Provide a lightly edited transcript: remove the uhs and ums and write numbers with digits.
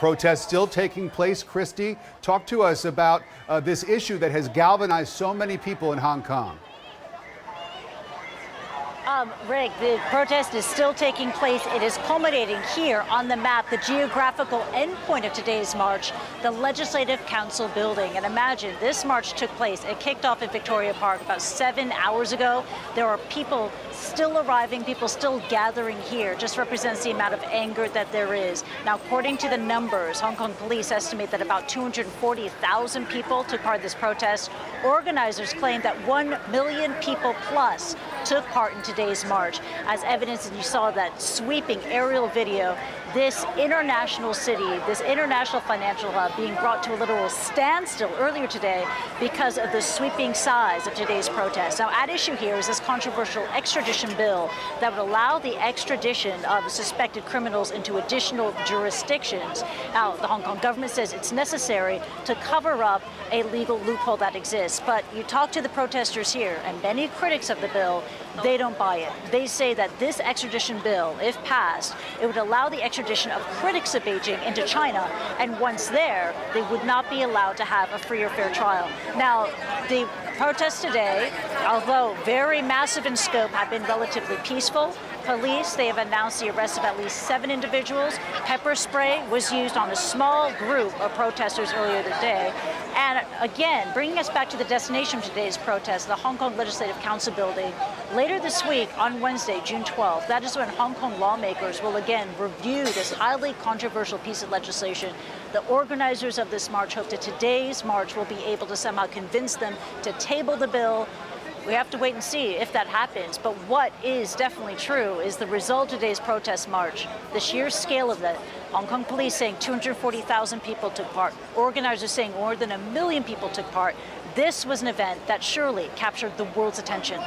Protests still taking place. Christy, talk to us about this issue that has galvanized so many people in Hong Kong. Rick, the protest is still taking place. It is culminating here on the map, the geographical endpoint of today's march, the Legislative Council building. And imagine, this march took place. It kicked off in Victoria Park about 7 hours ago. There are people still arriving, people still gathering here. Just represents the amount of anger that there is. Now, according to the numbers, Hong Kong police estimate that about 240,000 people took part in this protest. Organizers claim that 1 million people plus took part in today's march. As evidence, and you saw that sweeping aerial video, this international city, this international financial hub being brought to a literal standstill earlier today because of the sweeping size of today's protest. Now, at issue here is this controversial extradition bill that would allow the extradition of suspected criminals into additional jurisdictions. Now, the Hong Kong government says it's necessary to cover up a legal loophole that exists. But you talk to the protesters here, and many critics of the bill, they don't buy it. They say that this extradition bill, if passed, it would allow the extradition of critics of Beijing into China, and once there, they would not be allowed to have a free or fair trial. Now, the protests today, although very massive in scope, have been relatively peaceful. Police, they have announced the arrest of at least 7 individuals. Pepper spray was used on a small group of protesters earlier today. And again, bringing us back to the destination of today's protest, the Hong Kong Legislative Council building. Later this week, on Wednesday, June 12th, that is when Hong Kong lawmakers will again review this highly controversial piece of legislation. The organizers of this march hope that today's march will be able to somehow convince them to table the bill. We have to wait and see if that happens. But what is definitely true is the result of today's protest march, the sheer scale of that. Hong Kong police saying 240,000 people took part. Organizers saying more than 1 million people took part. This was an event that surely captured the world's attention.